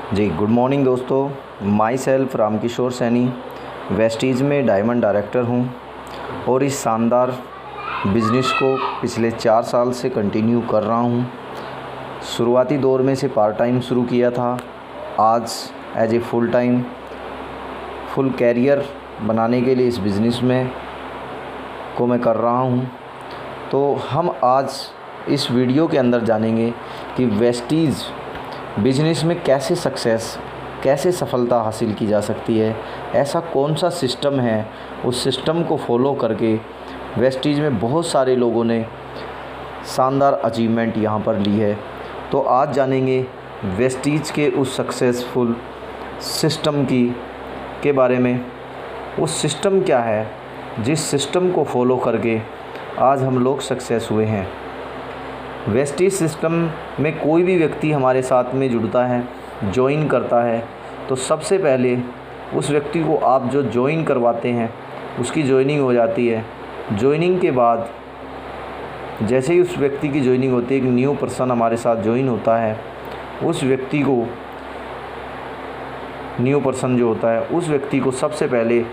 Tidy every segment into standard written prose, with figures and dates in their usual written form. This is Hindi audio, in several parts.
जी गुड मॉर्निंग दोस्तों। My self Ramkishor Saini Vestige में डायमंड डायरेक्टर हूँ और इस शानदार बिज़नेस को पिछले 4 साल से कंटिन्यू कर रहा हूँ। शुरुआती दौर में से पार्ट टाइम शुरू किया था, आज as a full time full career बनाने के लिए इस बिज़नेस में को मैं कर रहा हूँ। तो हम आज इस वीडियो के अंदर जानेंगे कि वेस्टीज़ बिजनेस में कैसे सफलता हासिल की जा सकती है। ऐसा कौन सा सिस्टम है, उस सिस्टम को फॉलो करके वेस्टीज़ में बहुत सारे लोगों ने शानदार अचीवमेंट यहाँ पर ली है। तो आज जानेंगे वेस्टीज़ के उस सक्सेसफुल सिस्टम के बारे में। उस सिस्टम क्या है जिस सिस्टम को फॉलो करके आज हम लोग सक्सेस हुए हैं। वेस्टीज सिस्टम में कोई भी व्यक्ति हमारे साथ में जुड़ता है, ज्वाइन करता है, तो सबसे पहले उस व्यक्ति को आप जो ज्वाइन करवाते हैं उसकी ज्वाइनिंग हो जाती है। ज्वाइनिंग के बाद जैसे ही उस व्यक्ति की ज्वाइनिंग होती है, एक न्यू पर्सन हमारे साथ ज्वाइन होता है, उस व्यक्ति को न्यू पर्सन जो होता है उस व्यक्ति को सबसे पहले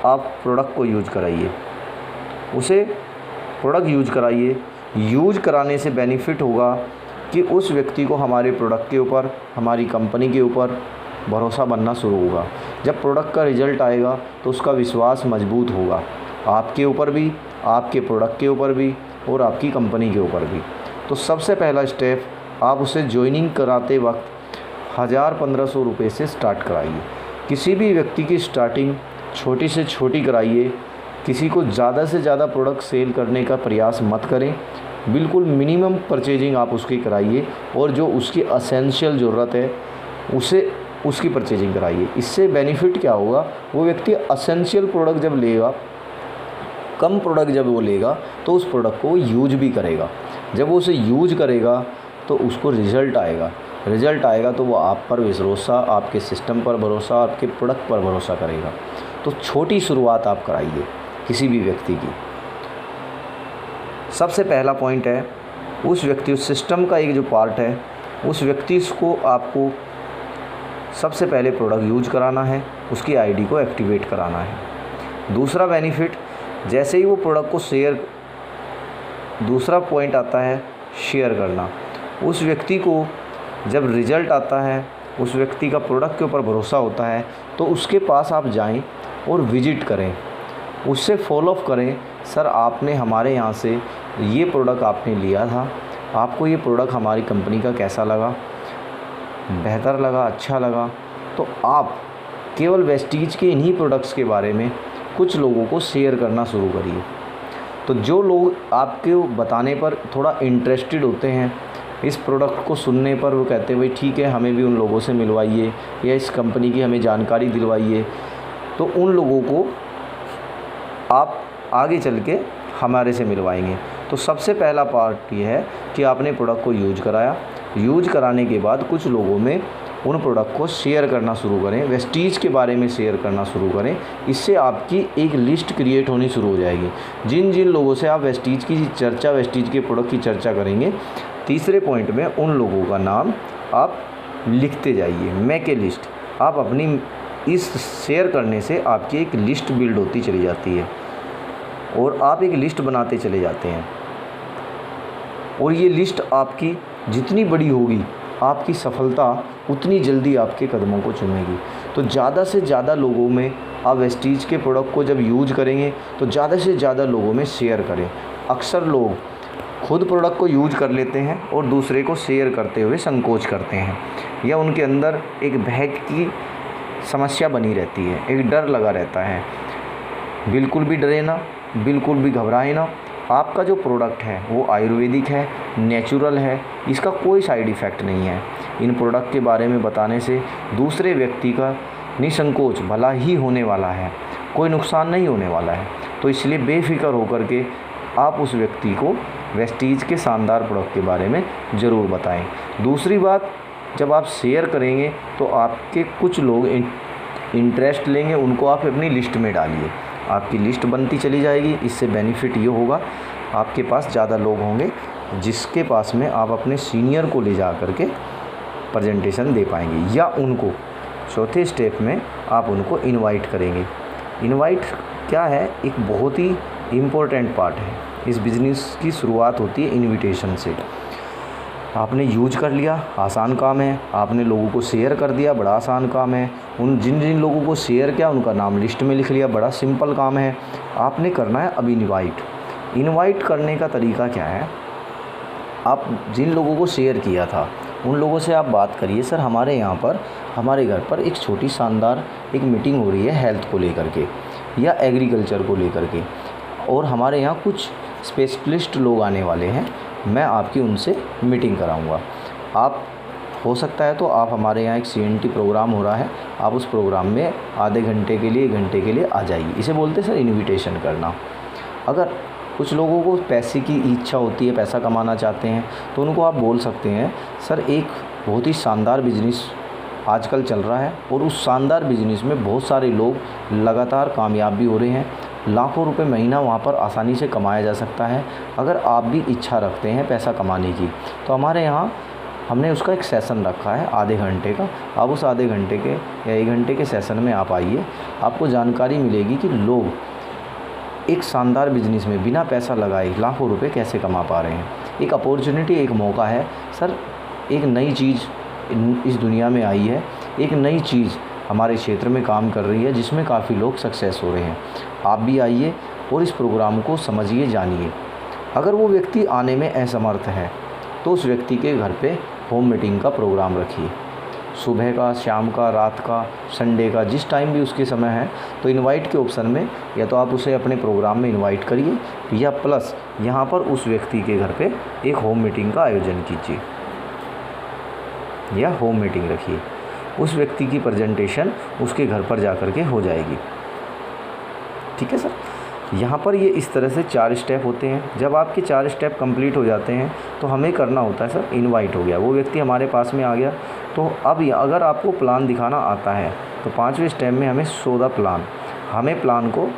आप प्रोडक्ट को यूज कराइए, उसे प्रोडक्ट यूज कराइए। यूज कराने से बेनिफिट होगा कि उस व्यक्ति को हमारे प्रोडक्ट के ऊपर, हमारी कंपनी के ऊपर भरोसा बनना शुरू होगा। जब प्रोडक्ट का रिज़ल्ट आएगा तो उसका विश्वास मजबूत होगा, आपके ऊपर भी, आपके प्रोडक्ट के ऊपर भी और आपकी कंपनी के ऊपर भी। तो सबसे पहला स्टेप, आप उसे ज्वाइनिंग कराते वक्त 1000-1500 रुपये से स्टार्ट कराइए। किसी भी व्यक्ति की स्टार्टिंग छोटी से छोटी कराइए। किसी को ज़्यादा से ज़्यादा प्रोडक्ट सेल करने का प्रयास मत करें, बिल्कुल मिनिमम परचेजिंग आप उसकी कराइए और जो उसकी एसेंशियल ज़रूरत है उसे उसकी परचेजिंग कराइए। इससे बेनिफिट क्या होगा, वो व्यक्ति एसेंशियल प्रोडक्ट जब लेगा, कम प्रोडक्ट जब वो लेगा तो उस प्रोडक्ट को वो यूज भी करेगा। जब वो उसे यूज करेगा तो उसको रिज़ल्ट आएगा तो वो आप पर भरोसा, आपके सिस्टम पर भरोसा, आपके प्रोडक्ट पर भरोसा करेगा। तो छोटी शुरुआत आप कराइए किसी भी व्यक्ति की। सबसे पहला पॉइंट है, उस व्यक्ति, उस सिस्टम का एक जो पार्ट है, उस व्यक्ति को आपको सबसे पहले प्रोडक्ट यूज कराना है, उसकी आईडी को एक्टिवेट कराना है। दूसरा बेनिफिट, जैसे ही वो प्रोडक्ट को दूसरा पॉइंट आता है शेयर करना। उस व्यक्ति को जब रिज़ल्ट आता है, उस व्यक्ति का प्रोडक्ट के ऊपर भरोसा होता है, तो उसके पास आप जाएं और विज़िट करें, उससे फॉलोअप करें। सर, आपने हमारे यहाँ से ये प्रोडक्ट आपने लिया था, आपको ये प्रोडक्ट हमारी कंपनी का कैसा लगा, बेहतर लगा, अच्छा लगा? तो आप केवल वेस्टीज के इन्हीं प्रोडक्ट्स के बारे में कुछ लोगों को शेयर करना शुरू करिए। तो जो लोग आपके बताने पर थोड़ा इंटरेस्टेड होते हैं, इस प्रोडक्ट को सुनने पर वो कहते हैं भाई ठीक है, हमें भी उन लोगों से मिलवाइए या इस कंपनी की हमें जानकारी दिलवाइए, तो उन लोगों को आप आगे चल के हमारे से मिलवाएंगे। तो सबसे पहला पार्ट ये है कि आपने प्रोडक्ट को यूज कराया। यूज कराने के बाद कुछ लोगों में उन प्रोडक्ट को शेयर करना शुरू करें, वेस्टीज के बारे में शेयर करना शुरू करें। इससे आपकी एक लिस्ट क्रिएट होनी शुरू हो जाएगी। जिन जिन लोगों से आप वेस्टीज की चर्चा, वेस्टीज के प्रोडक्ट की चर्चा करेंगे, तीसरे पॉइंट में उन लोगों का नाम आप लिखते जाइए। मैं के लिस्ट, आप अपनी इस शेयर करने से आपकी एक लिस्ट बिल्ड होती चली जाती है और आप एक लिस्ट बनाते चले जाते हैं। और ये लिस्ट आपकी जितनी बड़ी होगी, आपकी सफलता उतनी जल्दी आपके कदमों को चूमेगी। तो ज़्यादा से ज़्यादा लोगों में आप वेस्टीज के प्रोडक्ट को जब यूज करेंगे तो ज़्यादा से ज़्यादा लोगों में शेयर करें। अक्सर लोग खुद प्रोडक्ट को यूज कर लेते हैं और दूसरे को शेयर करते हुए संकोच करते हैं, या उनके अंदर एक बहक की समस्या बनी रहती है, एक डर लगा रहता है। बिल्कुल भी डरे ना, बिल्कुल भी घबराए ना। आपका जो प्रोडक्ट है वो आयुर्वेदिक है, नेचुरल है, इसका कोई साइड इफ़ेक्ट नहीं है। इन प्रोडक्ट के बारे में बताने से दूसरे व्यक्ति का निसंकोच भला ही होने वाला है, कोई नुकसान नहीं होने वाला है। तो इसलिए बेफिक्र होकर के आप उस व्यक्ति को वेस्टीज के शानदार प्रोडक्ट के बारे में ज़रूर बताएं। दूसरी बात, जब आप शेयर करेंगे तो आपके कुछ लोग इंटरेस्ट लेंगे, उनको आप अपनी लिस्ट में डालिए। आपकी लिस्ट बनती चली जाएगी। इससे बेनिफिट ये होगा, आपके पास ज़्यादा लोग होंगे जिसके पास में आप अपने सीनियर को ले जा कर के प्रेजेंटेशन दे पाएंगे। या उनको चौथे स्टेप में आप उनको इनवाइट करेंगे। इनवाइट क्या है, एक बहुत ही इम्पोर्टेंट पार्ट है। इस बिज़नेस की शुरुआत होती है इनविटेशन से। आपने यूज कर लिया, आसान काम है। आपने लोगों को शेयर कर दिया, बड़ा आसान काम है। उन जिन जिन लोगों को शेयर किया उनका नाम लिस्ट में लिख लिया, बड़ा सिंपल काम है। आपने करना है अब इनवाइट करने का तरीका क्या है, आप जिन लोगों को शेयर किया था उन लोगों से आप बात करिए, सर हमारे यहाँ पर हमारे घर पर एक छोटी शानदार एक मीटिंग हो रही है हेल्थ को लेकर के या एग्रीकल्चर को लेकर के, और हमारे यहाँ कुछ स्पेशलिस्ट लोग आने वाले हैं, मैं आपकी उनसे मीटिंग कराऊंगा। आप हो सकता है तो आप हमारे यहाँ एक CNT प्रोग्राम हो रहा है, आप उस प्रोग्राम में आधे घंटे के लिए 1 घंटे के लिए आ जाइए। इसे बोलते हैं सर इनविटेशन करना। अगर कुछ लोगों को पैसे की इच्छा होती है, पैसा कमाना चाहते हैं, तो उनको आप बोल सकते हैं सर एक बहुत ही शानदार बिजनेस आजकल चल रहा है और उस शानदार बिजनेस में बहुत सारे लोग लगातार कामयाब भी हो रहे हैं, लाखों रुपए महीना वहाँ पर आसानी से कमाया जा सकता है। अगर आप भी इच्छा रखते हैं पैसा कमाने की, तो हमारे यहाँ हमने उसका एक सेशन रखा है आधे घंटे का। आप उस आधे घंटे के या 1 घंटे के सेशन में आप आइए, आपको जानकारी मिलेगी कि लोग एक शानदार बिजनेस में बिना पैसा लगाए लाखों रुपए कैसे कमा पा रहे हैं। एक अपॉर्चुनिटी, एक मौका है सर, एक नई चीज़ इस दुनिया में आई है, एक नई चीज़ हमारे क्षेत्र में काम कर रही है जिसमें काफ़ी लोग सक्सेस हो रहे हैं। आप भी आइए और इस प्रोग्राम को समझिए, जानिए। अगर वो व्यक्ति आने में असमर्थ है तो उस व्यक्ति के घर पे होम मीटिंग का प्रोग्राम रखिए, सुबह का, शाम का, रात का, संडे का, जिस टाइम भी उसके समय है। तो इनवाइट के ऑप्शन में या तो आप उसे अपने प्रोग्राम में इनवाइट करिए या प्लस यहाँ पर उस व्यक्ति के घर पे एक होम मीटिंग का आयोजन कीजिए या होम मीटिंग रखिए। उस व्यक्ति की प्रेजेंटेशन उसके घर पर जा कर के हो जाएगी। ठीक है सर। यहाँ पर ये इस तरह से 4 स्टेप होते हैं। जब आपके 4 स्टेप कंप्लीट हो जाते हैं तो हमें करना होता है सर, इनवाइट हो गया, वो व्यक्ति हमारे पास में आ गया। तो अब अगर आपको प्लान दिखाना आता है तो 5वें स्टेप में हमें शो द प्लान, हमें प्लान को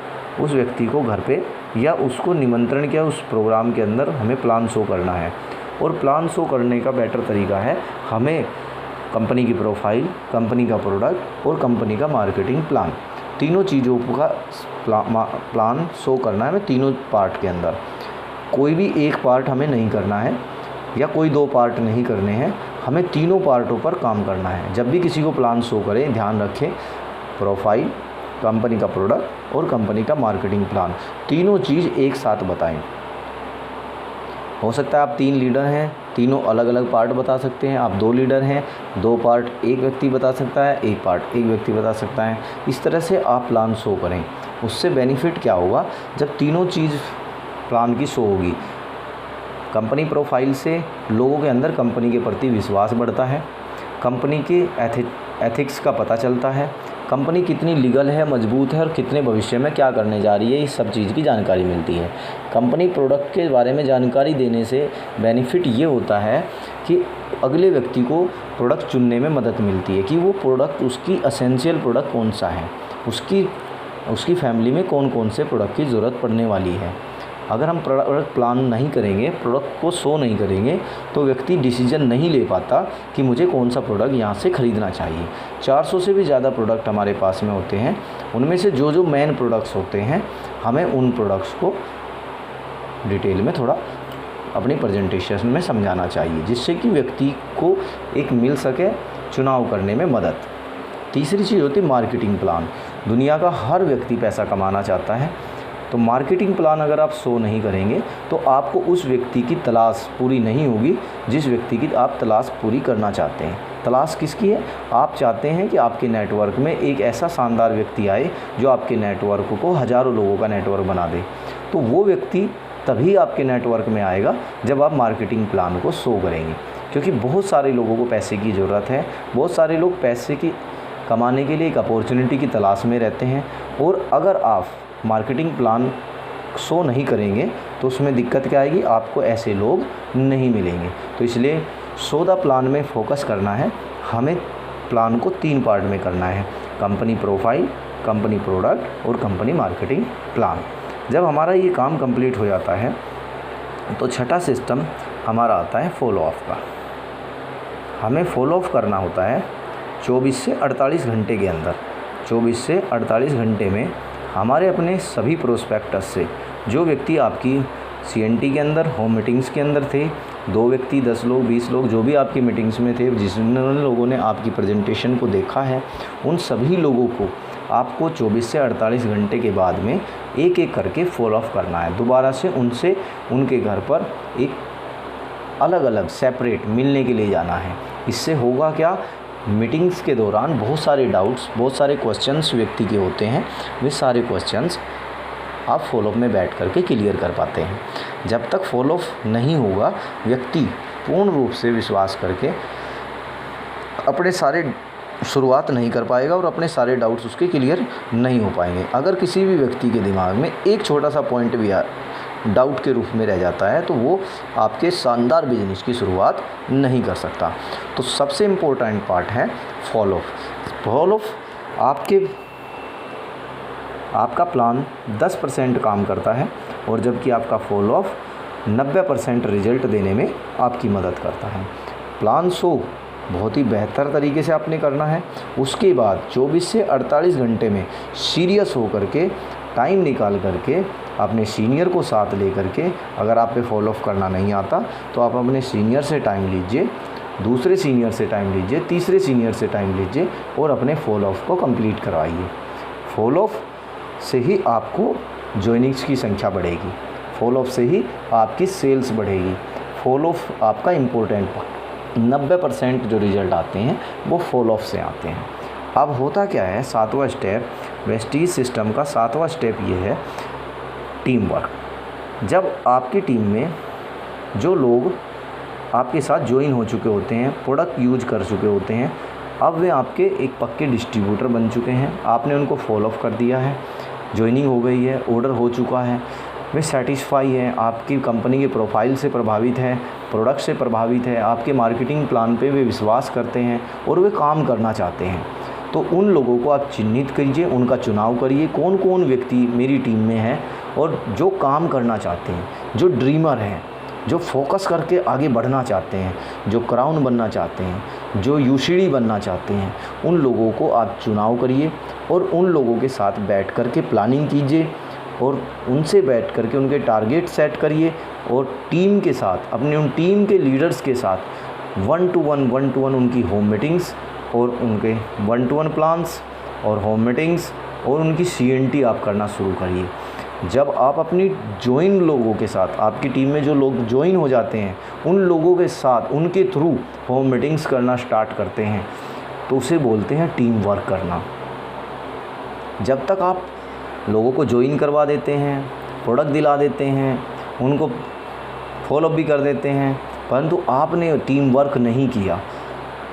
उस व्यक्ति को घर पे या उसको निमंत्रण किया उस प्रोग्राम के अंदर हमें प्लान शो करना है। और प्लान शो करने का बेटर तरीका है, हमें कंपनी की प्रोफाइल, कंपनी का प्रोडक्ट और कंपनी का मार्केटिंग प्लान, तीनों चीज़ों का प्लान शो करना है हमें तीनों पार्ट के अंदर। कोई भी एक पार्ट हमें नहीं करना है या कोई 2 पार्ट नहीं करने हैं, हमें तीनों पार्टों पर काम करना है। जब भी किसी को प्लान शो करें ध्यान रखें, प्रोफाइल, कंपनी का प्रोडक्ट और कंपनी का मार्केटिंग प्लान, तीनों चीज़ एक साथ बताएं। हो सकता है आप 3 लीडर हैं, तीनों अलग अलग पार्ट बता सकते हैं। आप 2 लीडर हैं, 2 पार्ट एक व्यक्ति बता सकता है, 1 पार्ट एक व्यक्ति बता सकता है। इस तरह से आप प्लान शो करें। उससे बेनिफिट क्या होगा, जब तीनों चीज़ प्लान की शो होगी, कंपनी प्रोफाइल से लोगों के अंदर कंपनी के प्रति विश्वास बढ़ता है, कंपनी के एथिक्स का पता चलता है, कंपनी कितनी लीगल है, मजबूत है और कितने भविष्य में क्या करने जा रही है, इस सब चीज़ की जानकारी मिलती है। कंपनी प्रोडक्ट के बारे में जानकारी देने से बेनिफिट ये होता है कि अगले व्यक्ति को प्रोडक्ट चुनने में मदद मिलती है कि वो प्रोडक्ट, उसकी एसेंशियल प्रोडक्ट कौन सा है, उसकी फैमिली में कौन कौन से प्रोडक्ट की ज़रूरत पड़ने वाली है। अगर हम प्रोडक्ट प्लान नहीं करेंगे, प्रोडक्ट को शो नहीं करेंगे, तो व्यक्ति डिसीजन नहीं ले पाता कि मुझे कौन सा प्रोडक्ट यहाँ से ख़रीदना चाहिए। 400 से भी ज़्यादा प्रोडक्ट हमारे पास में होते हैं, उनमें से जो मेन प्रोडक्ट्स होते हैं हमें उन प्रोडक्ट्स को डिटेल में थोड़ा अपनी प्रेजेंटेशन में समझाना चाहिए, जिससे कि व्यक्ति को एक मिल सके चुनाव करने में मदद। तीसरी चीज़ होती है मार्केटिंग प्लान। दुनिया का हर व्यक्ति पैसा कमाना चाहता है, तो मार्केटिंग प्लान अगर आप शो नहीं करेंगे तो आपको उस व्यक्ति की तलाश पूरी नहीं होगी जिस व्यक्ति की आप तलाश पूरी करना चाहते हैं। तलाश किसकी है? आप चाहते हैं कि आपके नेटवर्क में एक ऐसा शानदार व्यक्ति आए जो आपके नेटवर्क को हज़ारों लोगों का नेटवर्क बना दे। तो वो व्यक्ति तभी आपके नेटवर्क में आएगा जब आप मार्केटिंग प्लान को शो करेंगे, क्योंकि बहुत सारे लोगों को पैसे की ज़रूरत है। बहुत सारे लोग पैसे की कमाने के लिए एक अपॉर्चुनिटी की तलाश में रहते हैं, और अगर आप मार्केटिंग प्लान शो नहीं करेंगे तो उसमें दिक्कत क्या आएगी, आपको ऐसे लोग नहीं मिलेंगे। तो इसलिए शो द प्लान में फोकस करना है। हमें प्लान को 3 पार्ट में करना है, कंपनी प्रोफाइल, कंपनी प्रोडक्ट और कंपनी मार्केटिंग प्लान। जब हमारा ये काम कंप्लीट हो जाता है तो छठा सिस्टम हमारा आता है फॉलो अप का। हमें फॉलो ऑफ करना होता है 24 से 48 घंटे के अंदर। 24 से 48 घंटे में हमारे अपने सभी प्रोस्पेक्टस से जो व्यक्ति आपकी CNT के अंदर होम मीटिंग्स के अंदर थे, 2 व्यक्ति, 10 लोग, 20 लोग, जो भी आपकी मीटिंग्स में थे, जिन लोगों ने आपकी प्रेजेंटेशन को देखा है, उन सभी लोगों को आपको 24 से 48 घंटे के बाद में एक एक करके फॉलो अप करना है। दोबारा से उनसे उनके घर पर एक अलग अलग सेपरेट मिलने के लिए जाना है। इससे होगा क्या, मीटिंग्स के दौरान बहुत सारे डाउट्स, बहुत सारे क्वेश्चंस व्यक्ति के होते हैं, वे सारे क्वेश्चंस आप फॉलोअप में बैठ करके क्लियर कर पाते हैं। जब तक फॉलोअप नहीं होगा, व्यक्ति पूर्ण रूप से विश्वास करके अपने सारे शुरुआत नहीं कर पाएगा और अपने सारे डाउट्स उसके क्लियर नहीं हो पाएंगे। अगर किसी भी व्यक्ति के दिमाग में एक छोटा सा पॉइंट भी डाउट के रूप में रह जाता है तो वो आपके शानदार बिजनेस की शुरुआत नहीं कर सकता। तो सबसे इम्पोर्टेंट पार्ट है फॉलोअप। आपका प्लान 10% काम करता है और जबकि आपका फॉलोअप 90% रिजल्ट देने में आपकी मदद करता है। प्लान 100 बहुत ही बेहतर तरीके से आपने करना है। उसके बाद 24 से 48 घंटे में सीरियस होकर के टाइम निकाल करके अपने सीनियर को साथ ले करके, अगर आप पे फॉलोअप करना नहीं आता तो आप अपने सीनियर से टाइम लीजिए, दूसरे सीनियर से टाइम लीजिए, तीसरे सीनियर से टाइम लीजिए और अपने फॉलोअप को कंप्लीट करवाइए। फॉलोअप से ही आपको जॉइनिंग्स की संख्या बढ़ेगी, फॉलोअप से ही आपकी सेल्स बढ़ेगी। फॉलोअप आपका इम्पोर्टेंट पार्ट। 90% जो रिज़ल्ट आते हैं वो फॉलोअप से आते हैं। अब होता क्या है, 7वां स्टेप, वेस्टीज सिस्टम का 7वां स्टेप ये है टीम वर्क। जब आपकी टीम में जो लोग आपके साथ ज्वाइन हो चुके होते हैं, प्रोडक्ट यूज कर चुके होते हैं, अब वे आपके एक पक्के डिस्ट्रीब्यूटर बन चुके हैं। आपने उनको फॉलो अप कर दिया है, ज्वाइनिंग हो गई है, ऑर्डर हो चुका है, वे सेटिस्फाई हैं, आपकी कंपनी के प्रोफाइल से प्रभावित है, प्रोडक्ट से प्रभावित है, आपके मार्केटिंग प्लान पे वे विश्वास करते हैं और वे काम करना चाहते हैं। तो उन लोगों को आप चिन्हित कीजिए, उनका चुनाव करिए, कौन कौन व्यक्ति मेरी टीम में है और जो काम करना चाहते हैं, जो ड्रीमर हैं, जो फोकस करके आगे बढ़ना चाहते हैं, जो क्राउन बनना चाहते हैं, जो UCD बनना चाहते हैं, उन लोगों को आप चुनाव करिए और उन लोगों के साथ बैठ कर के प्लानिंग कीजिए और उनसे बैठ कर के उनके टारगेट सेट करिए और टीम के साथ, अपने उन टीम के लीडर्स के साथ 1 to 1 उनकी होम मीटिंग्स और उनके 1 to 1 प्लान्स और होम मीटिंग्स और उनकी CNT आप करना शुरू करिए। जब आप अपनी ज्वाइन लोगों के साथ, आपकी टीम में जो लोग ज्वाइन हो जाते हैं, उन लोगों के साथ उनके थ्रू होम मीटिंग्स करना स्टार्ट करते हैं तो उसे बोलते हैं टीम वर्क करना। जब तक आप लोगों को ज्वाइन करवा देते हैं, प्रोडक्ट दिला देते हैं, उनको फॉलोअप भी कर देते हैं, परंतु आपने टीम वर्क नहीं किया,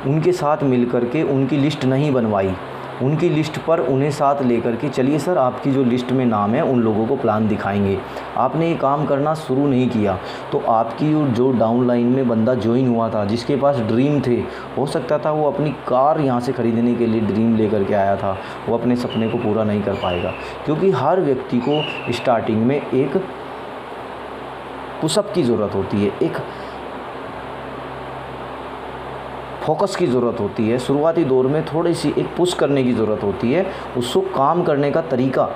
उनके साथ मिल कर के उनकी लिस्ट नहीं बनवाई, उनकी लिस्ट पर उन्हें साथ लेकर के चलिए सर आपकी जो लिस्ट में नाम है उन लोगों को प्लान दिखाएंगे, आपने ये काम करना शुरू नहीं किया तो आपकी जो डाउन लाइन में बंदा ज्वाइन हुआ था, जिसके पास ड्रीम थे, हो सकता था वो अपनी कार यहाँ से ख़रीदने के लिए ड्रीम लेकर के आया था, वो अपने सपने को पूरा नहीं कर पाएगा। क्योंकि हर व्यक्ति को स्टार्टिंग में एक पुशअप की ज़रूरत होती है, एक फोकस की ज़रूरत होती है, शुरुआती दौर में थोड़ी सी एक पुश करने की ज़रूरत होती है। उसको काम करने का तरीका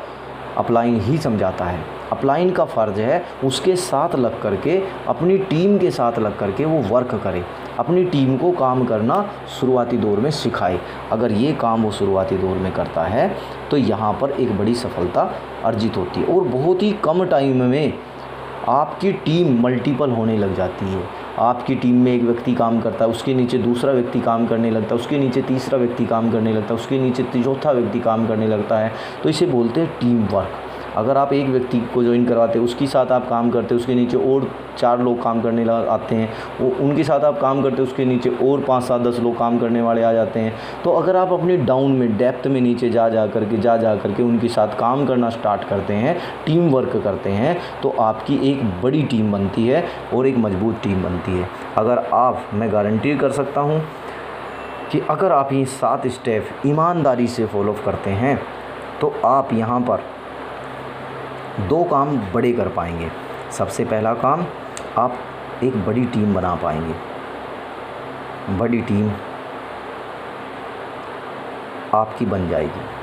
अपलाइन ही समझाता है। अपलाइन का फ़र्ज़ है उसके साथ लग करके, अपनी टीम के साथ लग करके वो वर्क करे, अपनी टीम को काम करना शुरुआती दौर में सिखाए। अगर ये काम वो शुरुआती दौर में करता है तो यहाँ पर एक बड़ी सफलता अर्जित होती है और बहुत ही कम टाइम में आपकी टीम मल्टीपल होने लग जाती है। आपकी टीम में एक व्यक्ति काम करता है, उसके नीचे दूसरा व्यक्ति काम करने लगता है, उसके नीचे तीसरा व्यक्ति काम करने लगता है, उसके नीचे चौथा व्यक्ति काम करने लगता है। तो इसे बोलते हैं टीम वर्क। अगर आप एक व्यक्ति को ज्वाइन करवाते हैं, उसके साथ आप काम करते हैं, उसके नीचे और 4 लोग काम करने आते हैं, वो उनके साथ आप काम करते हैं, उसके नीचे और 5, 7, 10 लोग काम करने वाले आ जाते हैं। तो अगर आप अपनी डाउन में, डेप्थ में नीचे जा करके उनके साथ काम करना स्टार्ट करते हैं, टीम वर्क करते हैं, तो आपकी एक बड़ी टीम बनती है और एक मजबूत टीम बनती है। मैं गारंटी कर सकता हूँ कि अगर आप ये 7 स्टेप ईमानदारी से फॉलो करते हैं तो आप यहाँ पर 2 काम बड़े कर पाएंगे। सबसे पहला काम, आप एक बड़ी टीम बना पाएंगे। बड़ी टीम आपकी बन जाएगी।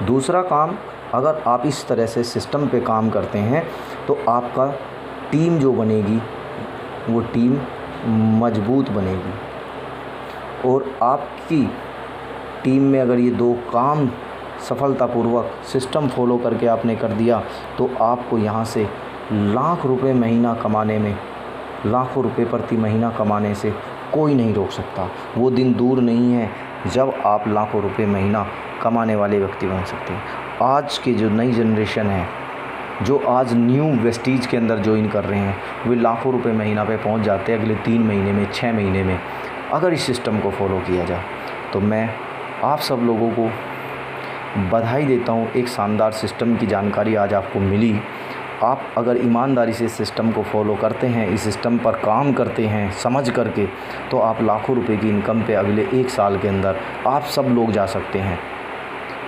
दूसरा काम, अगर आप इस तरह से सिस्टम पे काम करते हैं तो आपका टीम जो बनेगी वो टीम मजबूत बनेगी। और आपकी टीम में अगर ये 2 काम सफलतापूर्वक सिस्टम फॉलो करके आपने कर दिया तो आपको यहाँ से लाख रुपए महीना कमाने में, लाखों रुपए प्रति महीना कमाने से कोई नहीं रोक सकता। वो दिन दूर नहीं है जब आप लाखों रुपए महीना कमाने वाले व्यक्ति बन सकते हैं। आज के जो नई जनरेशन है, जो आज न्यू वेस्टीज के अंदर ज्वाइन कर रहे हैं, वे लाखों रुपए महीना पे पहुंच जाते हैं अगले 3 महीने में, 6 महीने में, अगर इस सिस्टम को फॉलो किया जाए। तो मैं आप सब लोगों को बधाई देता हूं, एक शानदार सिस्टम की जानकारी आज आपको मिली। आप अगर ईमानदारी से इस सिस्टम को फॉलो करते हैं, इस सिस्टम पर काम करते हैं समझ करके, तो आप लाखों रुपए की इनकम पे अगले 1 साल के अंदर आप सब लोग जा सकते हैं।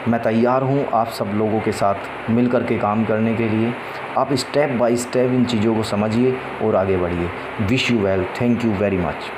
मैं तैयार हूँ आप सब लोगों के साथ मिल कर के काम करने के लिए। आप स्टेप बाय स्टेप इन चीज़ों को समझिए और आगे बढ़िए। Wish you well. Thank you very much.